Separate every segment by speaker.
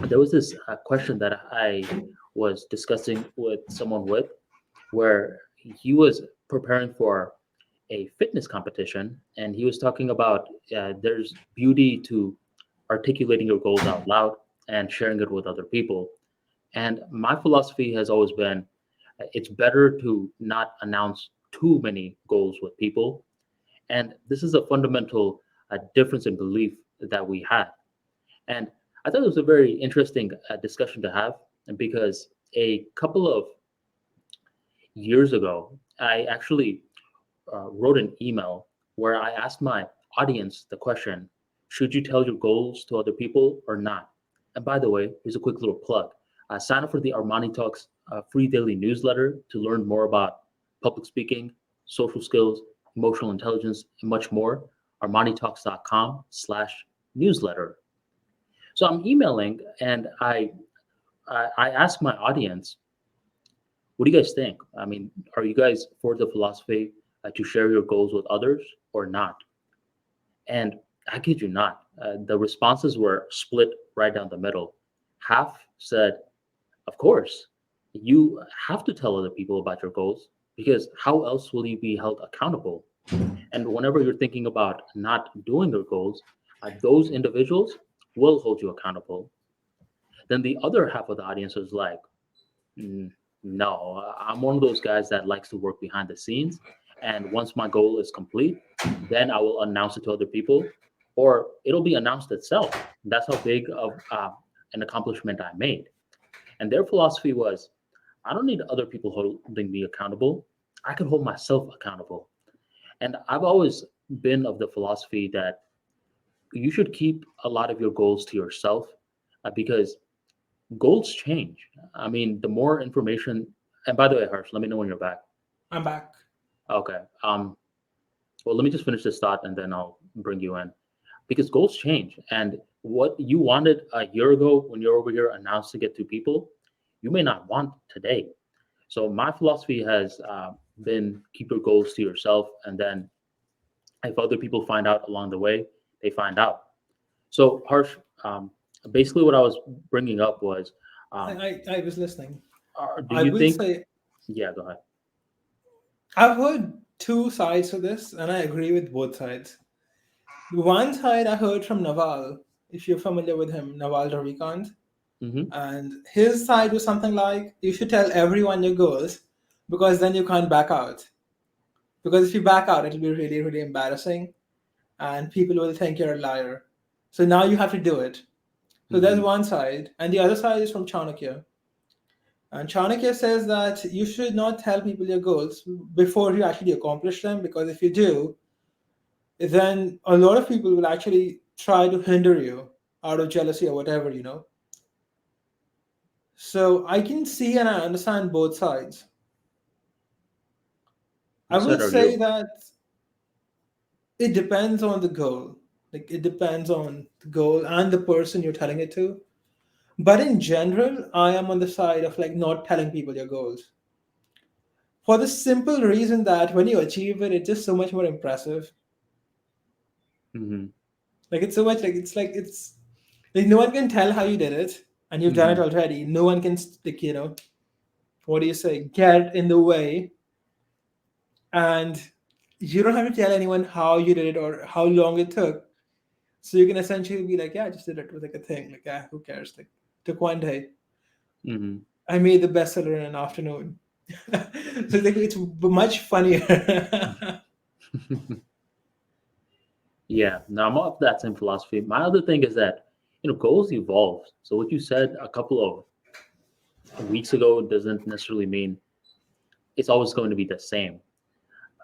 Speaker 1: there was this question that I was discussing with someone with, where he was preparing for a fitness competition, and he was talking about there's beauty to articulating your goals out loud and sharing it with other people. And my philosophy has always been it's better to not announce too many goals with people. And this is a fundamental difference in belief that we had. And I thought it was a very interesting discussion to have because a couple of years ago, I actually wrote an email where I asked my audience the question: should you tell your goals to other people or not? And by the way, here's a quick little plug. Sign up for the Armani Talks free daily newsletter to learn more about public speaking, social skills, emotional intelligence, and much more. ArmaniTalks.com/newsletter. So I'm emailing and I ask my audience, what do you guys think? I mean, are you guys for the philosophy to share your goals with others or not? And I kid you not, the responses were split right down the middle. Half said, of course, you have to tell other people about your goals because how else will you be held accountable? And whenever you're thinking about not doing your goals, those individuals will hold you accountable. Then the other half of the audience was like, "Mm, no, I'm one of those guys that likes to work behind the scenes. And once my goal is complete, then I will announce it to other people, or it'll be announced itself. That's how big of an accomplishment I made." And their philosophy was, I don't need other people holding me accountable. I can hold myself accountable. And I've always been of the philosophy that you should keep a lot of your goals to yourself because goals change. I mean, the more information, and by the way, Harsh, let me know when you're back.
Speaker 2: I'm back.
Speaker 1: Okay. Well, let me just finish this thought and then I'll bring you in. Because goals change. And what you wanted a year ago when you're over here announcing it to people, you may not want today. So my philosophy has been keep your goals to yourself. And then if other people find out along the way, they find out. So, Harsh, basically what I was bringing up was,
Speaker 2: I,
Speaker 1: um,
Speaker 2: I was listening.
Speaker 1: do
Speaker 2: I
Speaker 1: you
Speaker 2: will
Speaker 1: think,
Speaker 2: say
Speaker 1: yeah, go ahead.
Speaker 2: I've heard two sides to this, and I agree with both sides. The one side I heard from Naval, if you're familiar with him, Naval Ravikant,
Speaker 1: Mm-hmm.
Speaker 2: and his side was something like you should tell everyone your goals because then you can't back out. Because if you back out, it'll be really, really embarrassing, and people will think you're a liar. So now you have to do it. So there's
Speaker 1: Mm-hmm.
Speaker 2: one side, and the other side is from Chanakya. And Chanakya says that you should not tell people your goals before you actually accomplish them, because if you do, then a lot of people will actually try to hinder you out of jealousy or whatever. So I can see and I understand both sides. I
Speaker 1: Whose
Speaker 2: will
Speaker 1: side are
Speaker 2: say
Speaker 1: you?
Speaker 2: that it depends on the goal. Like it depends on the goal and the person you're telling it to. But in general, I am on the side of like not telling people your goals. For the simple reason that when you achieve it, it's just so much more impressive.
Speaker 1: Mm-hmm.
Speaker 2: Like it's so much like no one can tell how you did it, and you've done it
Speaker 1: Mm-hmm.
Speaker 2: already. No one can what do you say, get in the way, and you don't have to tell anyone how you did it or how long it took. So you can essentially be like, yeah, I just did it. It was like a thing. Like, yeah, who cares? Like, took one day.
Speaker 1: Mm-hmm.
Speaker 2: I made the bestseller in an afternoon. So it's much funnier.
Speaker 1: Yeah, now I'm of that same philosophy. My other thing is that, goals evolve. So what you said a couple of weeks ago doesn't necessarily mean it's always going to be the same.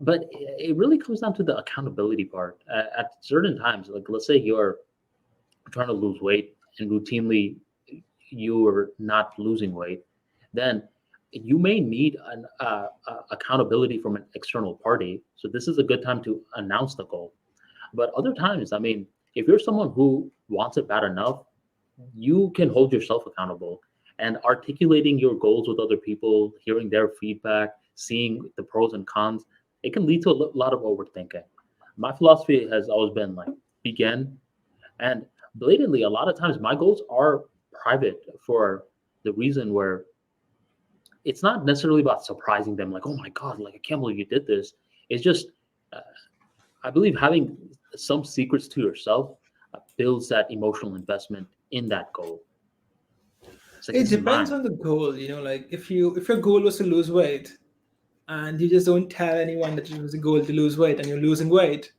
Speaker 1: But it really comes down to the accountability part. At certain times, like let's say you're trying to lose weight and routinely you are not losing weight, then you may need an accountability from an external party. So this is a good time to announce the goal. But other times, I mean, if you're someone who wants it bad enough, you can hold yourself accountable. And articulating your goals with other people, hearing their feedback, seeing the pros and cons, it can lead to a lot of overthinking. My philosophy has always been like begin, and blatantly, a lot of times my goals are private for the reason where it's not necessarily about surprising them, like, oh my God, like I can't believe you did this. It's just, uh, I believe having some secrets to yourself builds that emotional investment in that goal. It's like,
Speaker 2: It
Speaker 1: this is
Speaker 2: depends
Speaker 1: mine.
Speaker 2: on the goal, like if your goal was to lose weight and you just don't tell anyone that it was a goal to lose weight and you're losing weight,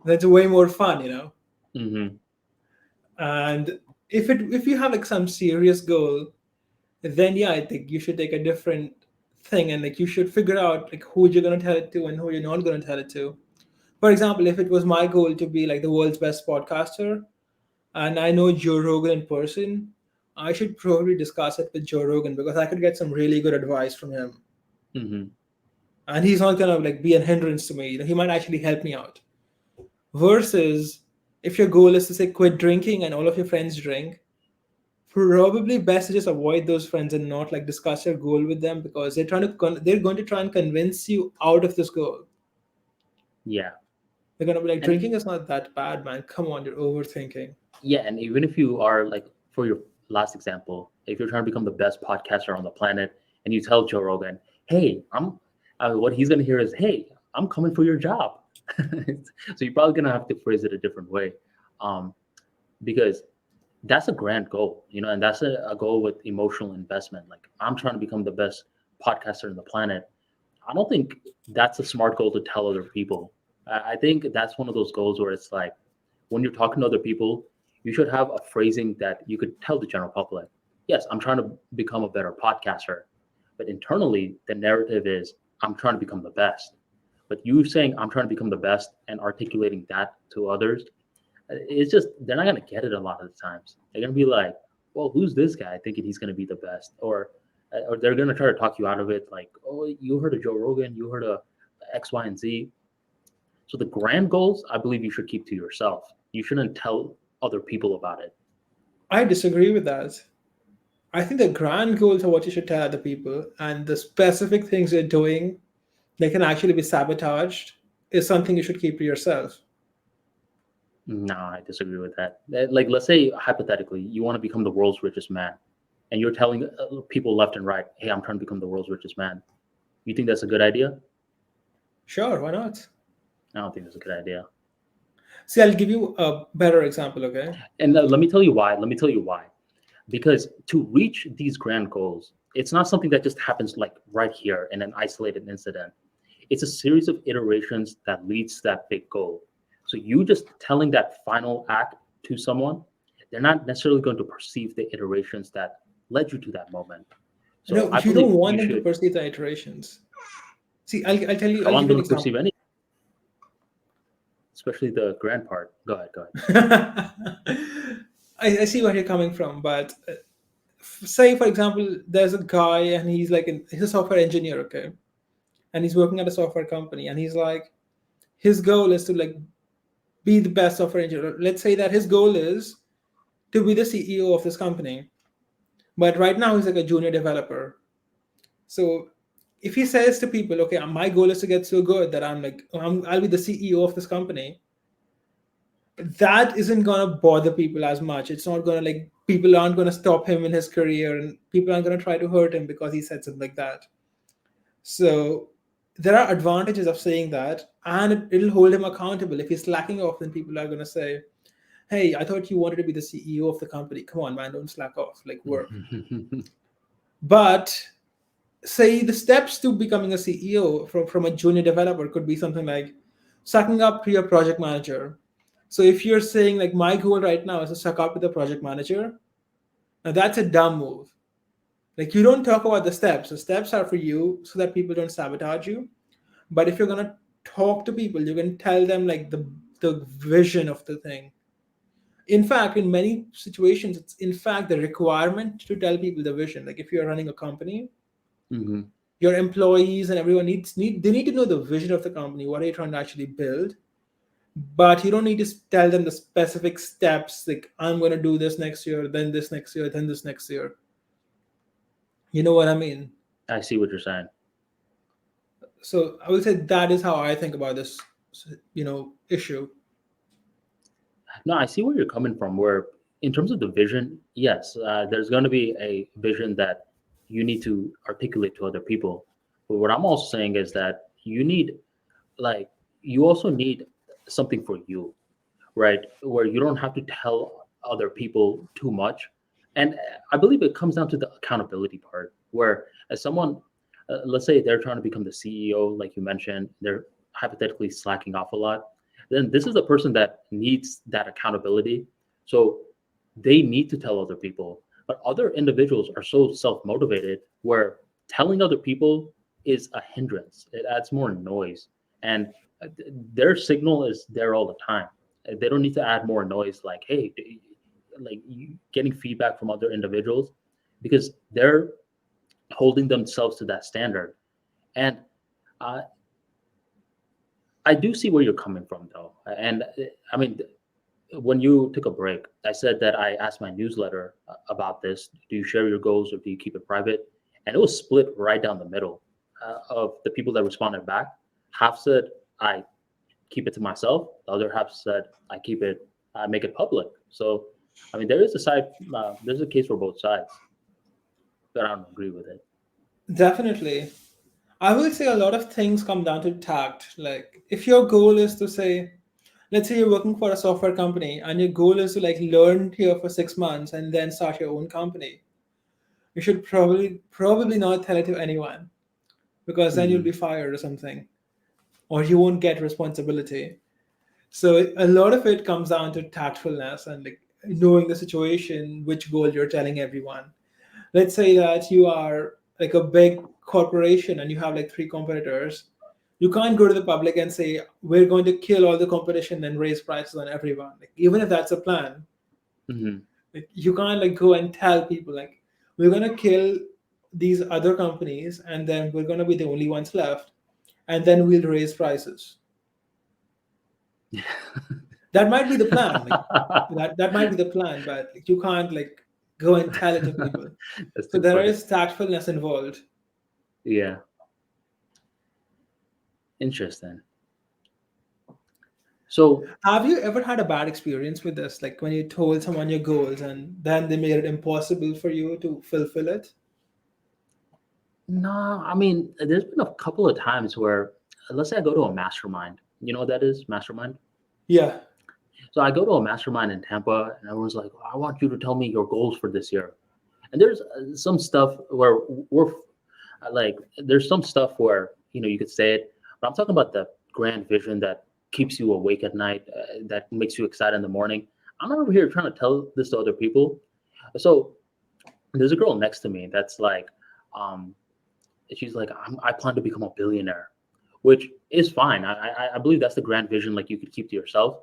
Speaker 2: that's way more fun.
Speaker 1: Hmm.
Speaker 2: And if you have like some serious goal, then yeah, I think you should take a different thing, and like you should figure out like who you're gonna tell it to and who you're not gonna tell it to. For example, if it was my goal to be like the world's best podcaster, and I know Joe Rogan in person, I should probably discuss it with Joe Rogan because I could get some really good advice from him.
Speaker 1: Hmm.
Speaker 2: And he's not gonna like be a hindrance to me. He might actually help me out. Versus if your goal is to say quit drinking and all of your friends drink, probably best to just avoid those friends and not like discuss your goal with them because they're going to try and convince you out of this goal.
Speaker 1: Yeah.
Speaker 2: They're going to be like,
Speaker 1: And
Speaker 2: drinking is not that bad, man. Come on, you're overthinking.
Speaker 1: yeah, and even if you are like, for your last example, if you're trying to become the best podcaster on the planet, and you tell Joe Rogan, "Hey, what he's gonna hear is, "Hey, I'm coming for your job." So you're probably gonna have to phrase it a different way, um, because that's a grand goal, and that's a goal with emotional investment. Like, I'm trying to become the best podcaster on the planet. I don't think that's a smart goal to tell other people. I think that's one of those goals where it's like, when you're talking to other people, you should have a phrasing that you could tell the general public. Yes, I'm trying to become a better podcaster, but internally, the narrative is I'm trying to become the best. But you saying I'm trying to become the best and articulating that to others, it's just they're not gonna get it a lot of the times. They're gonna be like, "Well, who's this guy thinking he's gonna be the best?" Or they're gonna try to talk you out of it, like, "Oh, you heard of Joe Rogan, you heard of X, Y, and Z." So the grand goals, I believe you should keep to yourself. You shouldn't tell other people about it.
Speaker 2: I disagree with that. I think the grand goals are what you should tell other people, and the specific things you're doing that can actually be sabotaged is something you should keep to yourself.
Speaker 1: No, I disagree with that. Like, let's say hypothetically, you want to become the world's richest man, and you're telling people left and right, "Hey, I'm trying to become the world's richest man." You think that's a good idea?
Speaker 2: Sure, why not?
Speaker 1: I don't think that's a good idea.
Speaker 2: See, I'll give you a better example, okay?
Speaker 1: And let me tell you why. Let me tell you why. Because to reach these grand goals, it's not something that just happens like right here in an isolated incident. It's a series of iterations that leads to that big goal. So you just telling that final act to someone, they're not necessarily going to perceive the iterations that led you to that moment. So
Speaker 2: No,
Speaker 1: I
Speaker 2: you don't
Speaker 1: believe
Speaker 2: want
Speaker 1: you
Speaker 2: them to
Speaker 1: should.
Speaker 2: perceive the iterations. See,
Speaker 1: I
Speaker 2: I'll
Speaker 1: want
Speaker 2: give you
Speaker 1: them
Speaker 2: an
Speaker 1: to
Speaker 2: example.
Speaker 1: perceive any, especially the grand part. Go ahead. Go ahead.
Speaker 2: I see where you're coming from, but say, for example, there's a guy and he's a software engineer, okay? And he's working at a software company, and he's like, his goal is to like be the best software engineer. Let's say that his goal is to be the CEO of this company, but right now he's like a junior developer. So if he says to people, okay, my goal is to get so good that I'll be the CEO of this company, that isn't gonna bother people as much. It's not gonna like people aren't gonna stop him in his career, and people aren't gonna try to hurt him because he said something like that. So there are advantages of saying that, and it'll hold him accountable. If he's slacking off, then people are gonna say, "Hey, I thought you wanted to be the CEO of the company. Come on, man, don't slack off. Like work." But say the steps to becoming a CEO from a junior developer could be something like sucking up to your project manager. So if you're saying like my goal right now is to suck up to the project manager, now that's a dumb move. Like you don't talk about the steps. The steps are for you so that people don't sabotage you. But if you're gonna talk to people, you can tell them like the vision of the thing. In fact, in many situations, it's in fact the requirement to tell people the vision. Like if you're running a company,
Speaker 1: Hmm.
Speaker 2: your employees and everyone they need to know the vision of the company. What are you trying to actually build? But you don't need to tell them the specific steps. Like I'm going to do this next year, then this next year, then this next year. You know what I mean?
Speaker 1: I see what you're saying.
Speaker 2: So I would say that is how I think about this issue.
Speaker 1: No, I see where you're coming from. Where in terms of the vision, yes, there's going to be a vision that you need to articulate to other people. But what I'm also saying is that like, you also need something for you, right? Where you don't have to tell other people too much. And I believe it comes down to the accountability part, where as someone, let's say they're trying to become the CEO, like you mentioned, they're hypothetically slacking off a lot. Then this is the person that needs that accountability. So they need to tell other people. But other individuals are so self motivated where telling other people is a hindrance, it adds more noise. And their signal is there all the time. They don't need to add more noise like, hey, like getting feedback from other individuals because they're holding themselves to that standard. And uh, I do see where you're coming from, though. And I mean, when you took a break, I said that I asked my newsletter about this. Do you share your goals or do you keep it private? And it was split right down the middle of the people that responded back. Half said I keep it to myself. The other half said I keep it, I make it public. So, I mean, there is a side, there's a case for both sides, but I don't agree with it.
Speaker 2: Definitely. I will say a lot of things come down to tact. Like, if your goal is to say, let's say you're working for a software company and your goal is to like learn here for 6 months and then start your own company, you should probably not tell it to anyone because then you'll
Speaker 1: Hmm.
Speaker 2: be fired or something, or you won't get responsibility. So a lot of it comes down to tactfulness and like knowing the situation, which goal you're telling everyone. Let's say that you are like a big corporation and you have like three competitors. You can't go to the public and say we're going to kill all the competition and raise prices on everyone. Like, even if that's a plan,
Speaker 1: Hmm.
Speaker 2: like, you can't like go and tell people like we're going to kill these other companies and then we're going to be the only ones left and then we'll raise prices. That might be the plan. Like, that might be the plan, but like, you can't like go and tell it to people.
Speaker 1: That's
Speaker 2: So
Speaker 1: too
Speaker 2: there
Speaker 1: funny.
Speaker 2: is tactfulness involved.
Speaker 1: Yeah, interesting. So,
Speaker 2: Have you ever had a bad experience with this? Like when you told someone your goals and then they made it impossible for you to fulfill it?
Speaker 1: no, I mean, there's been a couple of times where, let's say I go to a mastermind. You know what that is, mastermind?
Speaker 2: Yeah.
Speaker 1: So I go to a mastermind in Tampa, and everyone's like, "I want you to tell me your goals for this year." And there's some stuff where we're like, there's some stuff where you could say it, but I'm talking about the grand vision that keeps you awake at night, that makes you excited in the morning. I'm not over here trying to tell this to other people. So there's a girl next to me that's like, um, she's like, I plan to become a billionaire, which is fine. I believe that's the grand vision, like you could keep to yourself.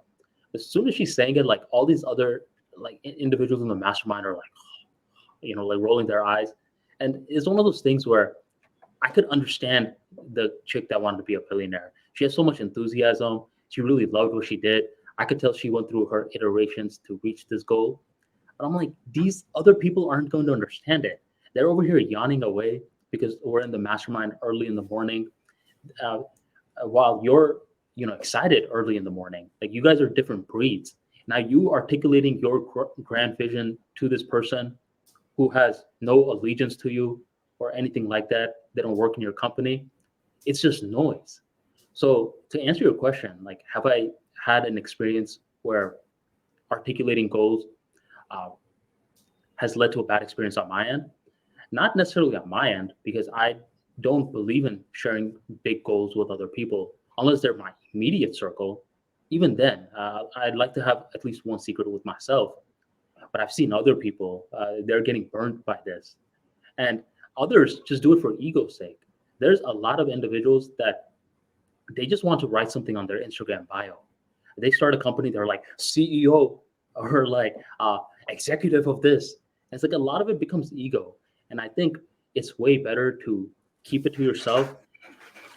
Speaker 1: As soon as she's saying it, like all these other like individuals in the mastermind are like, like rolling their eyes. And it's one of those things where I could understand the chick that wanted to be a billionaire. She has so much enthusiasm. She really loved what she did. I could tell she went through her iterations to reach this goal. But I'm like, these other people aren't going to understand it. They're over here yawning away because we're in the mastermind early in the morning, uh, while you're, excited early in the morning. Like you guys are different breeds. Now you articulating your grand vision to this person who has no allegiance to you or anything like that. They don't work in your company. It's just noise. So to answer your question, like, have I had an experience where articulating goals uh, has led to a bad experience on my end? Not necessarily on my end, because I don't believe in sharing big goals with other people unless they're my immediate circle. Even then, I'd like to have at least one secret with myself. But I've seen other people, they're getting burned by this. And others just do it for ego's sake. There's a lot of individuals that they just want to write something on their Instagram bio. They start a company, they're like CEO or like executive of this. And it's like a lot of it becomes ego. And I think it's way better to keep it to yourself,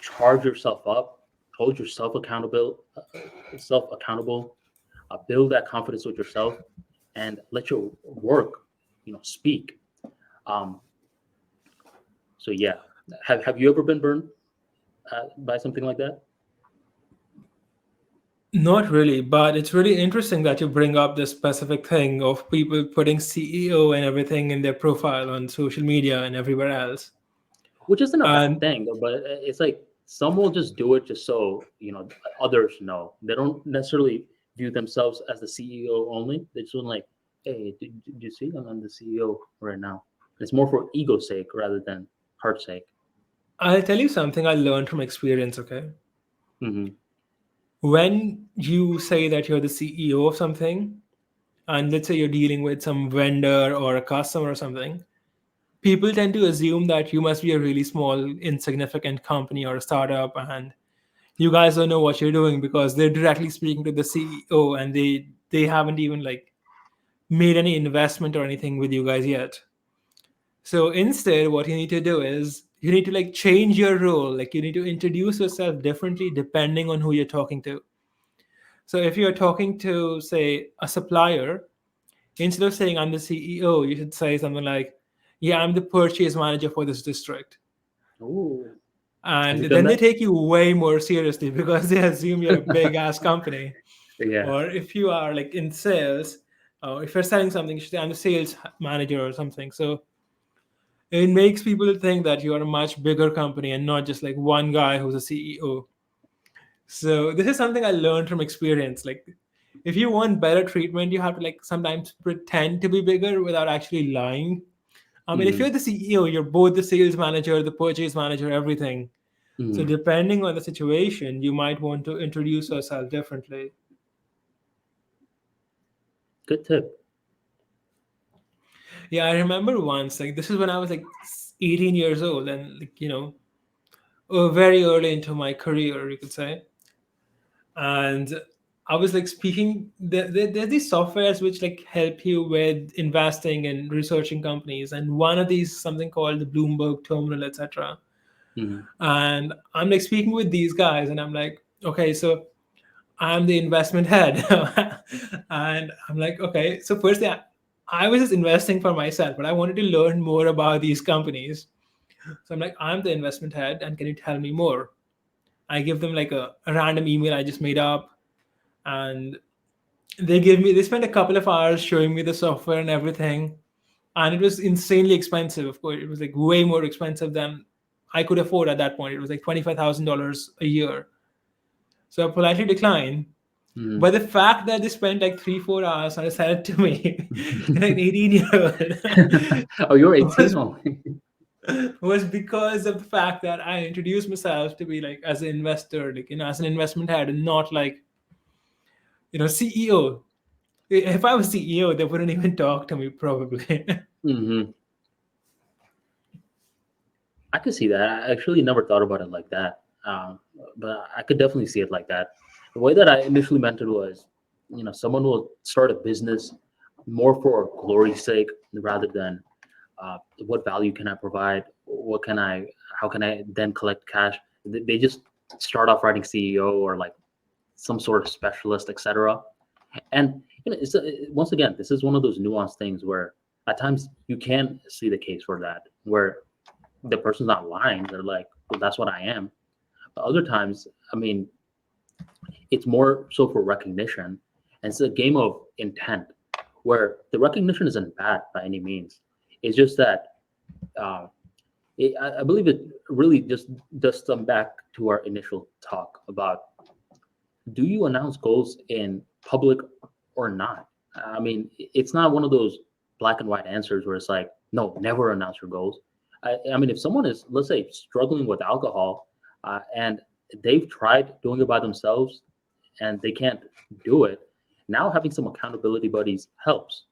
Speaker 1: charge yourself up, hold yourself accountable, build that confidence with yourself, and let your work, speak. Um, so yeah, have you ever been burned by something like that?
Speaker 2: Not really, but it's really interesting that you bring up this specific thing of people putting CEO and everything in their profile on social media and everywhere else.
Speaker 1: Which isn't a bad
Speaker 2: And
Speaker 1: thing, but it's like some will just do it just so others know. They don't necessarily view themselves as the CEO only. They just want like, hey, did you see I'm the CEO right now? It's more for ego's sake rather than heart's sake.
Speaker 2: I'll tell you something I learned from experience, okay?
Speaker 1: Hmm.
Speaker 2: When you say that you're the CEO of something, and let's say you're dealing with some vendor or a customer or something, people tend to assume that you must be a really small, insignificant company or a startup, and you guys don't know what you're doing because they're directly speaking to the CEO and they haven't even like made any investment or anything with you guys yet. So instead, what you need to do is you need to like change your role. Like you need to introduce yourself differently depending on who you're talking to. So if you're talking to, say, a supplier, instead of saying I'm the CEO, you should say something like, "Yeah, I'm the purchase manager for this district."
Speaker 1: Ooh, have
Speaker 2: And
Speaker 1: you done
Speaker 2: then they
Speaker 1: that?
Speaker 2: take you way more seriously because they assume you're a big ass company.
Speaker 1: Yeah.
Speaker 2: Or if you are like in sales, or if you're selling something, you should say I'm the sales manager or something. So it makes people think that you are a much bigger company and not just like one guy who's a CEO. So this is something I learned from experience. Like if you want better treatment, you have to like sometimes pretend to be bigger without actually lying. I mean, if
Speaker 1: Hmm.
Speaker 2: you're the CEO, you're both the sales manager, the purchase manager, everything. So
Speaker 1: Hmm.
Speaker 2: depending on the situation, you might want to introduce yourself differently.
Speaker 1: Good tip.
Speaker 2: Yeah, I remember once, like this is when I was like 18 years old and like, very early into my career, you could say. And I was like speaking, there's these softwares which like help you with investing and researching companies. And one of these is something called the Bloomberg Terminal, etc.
Speaker 1: Hmm.
Speaker 2: And I'm like speaking with these guys and I'm like, okay, so I'm the investment head. And I'm like, okay, so firstly, I was just investing for myself, but I wanted to learn more about these companies. So I'm like, I'm the investment head, and can you tell me more? I give them like a random email I just made up, and they spent a couple of hours showing me the software and everything. And it was insanely expensive. Of course, it was like way more expensive than I could afford at that point. It was like $25,000 a year. So I politely declined.
Speaker 1: Hmm.
Speaker 2: But the fact that they spent like 3, 4 hours and sell it to me, like an 18-year old,
Speaker 1: Oh, you're 18
Speaker 2: was
Speaker 1: only.
Speaker 2: was because of the fact that I introduced myself to be like as an investor, like as an investment head, and not like CEO. If I was CEO, they wouldn't even talk to me probably.
Speaker 1: Hmm. I could see that. I actually never thought about it like that. But I could definitely see it like that. The way that I initially meant it was, someone will start a business more for glory's sake rather than what value can I provide? How can I then collect cash? They just start off writing CEO or like some sort of specialist, etc. And once again, this is one of those nuanced things where at times you can see the case for that, where the person's not lying. They're like, well, that's what I am. But other times, I mean, it's more so for recognition. And it's a game of intent where the recognition isn't bad by any means. It's just that uh, I believe it really just does come back to our initial talk about, do you announce goals in public or not? I mean, it's not one of those black and white answers where it's like, no, never announce your goals. I mean, if someone is, let's say, struggling with alcohol and they've tried doing it by themselves and they can't do it, now having some accountability buddies helps.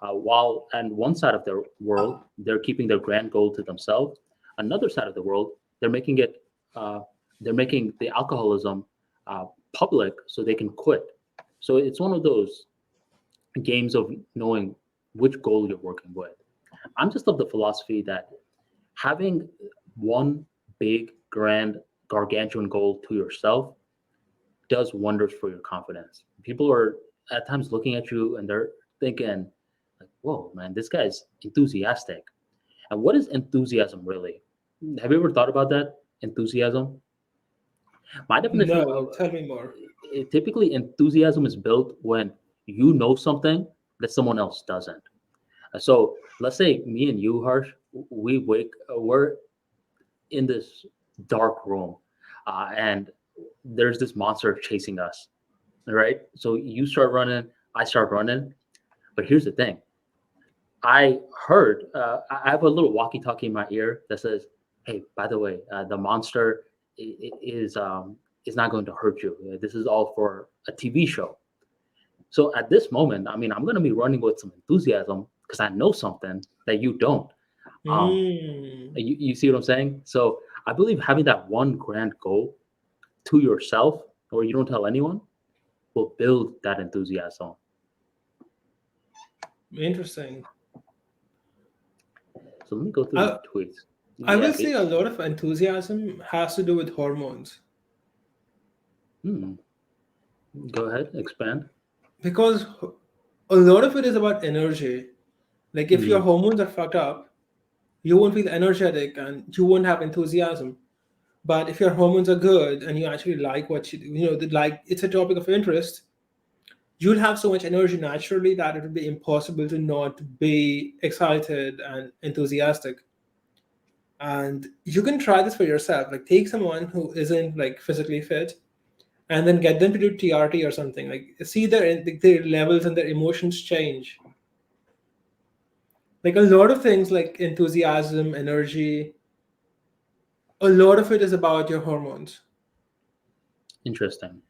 Speaker 1: While on one side of their world, they're keeping their grand goal to themselves, another side of the world, they're making it, uh, they're making the alcoholism uh, public so they can quit. So it's one of those games of knowing which goal you're working with. I'm just of the philosophy that having one big, grand, gargantuan goal to yourself does wonders for your confidence. People are at times looking at you and they're thinking, like, whoa, man, this guy's enthusiastic. And what is enthusiasm really? Have you ever thought about that? Enthusiasm? My definition
Speaker 2: No,
Speaker 1: of
Speaker 2: tell me more.
Speaker 1: typically enthusiasm is built when you know something that someone else doesn't. So let's say me and you, Harsh, we're in this dark room, and there's this monster chasing us, right? So you start running, I start running, but here's the thing. I heard, I have a little walkie-talkie in my ear that says, "Hey, by the way, the monster is not going to hurt you. This is all for a TV show." So at this moment, I mean, I'm going to be running with some enthusiasm because I know something that you don't. Um,
Speaker 2: Mm,
Speaker 1: you see what I'm saying? So I believe having that one grand goal to yourself, or you don't tell anyone, will build that enthusiasm.
Speaker 2: interesting.
Speaker 1: So let me go through my
Speaker 2: I,
Speaker 1: tweets.
Speaker 2: I
Speaker 1: Yeah,
Speaker 2: will say a lot of enthusiasm has to do with hormones
Speaker 1: hmm, go ahead, expand.
Speaker 2: because a lot of it is about energy. Like if your
Speaker 1: Hmm,
Speaker 2: hormones are fucked up, you won't feel energetic and you won't have enthusiasm. But if your hormones are good and you actually like what like it's a topic of interest, you'll have so much energy naturally that it would be impossible to not be excited and enthusiastic. And you can try this for yourself. Like take someone who isn't like physically fit and then get them to do TRT or something. Like see their levels and their emotions change. Like a lot of things like enthusiasm, energy, a lot of it is about your hormones.
Speaker 1: interesting.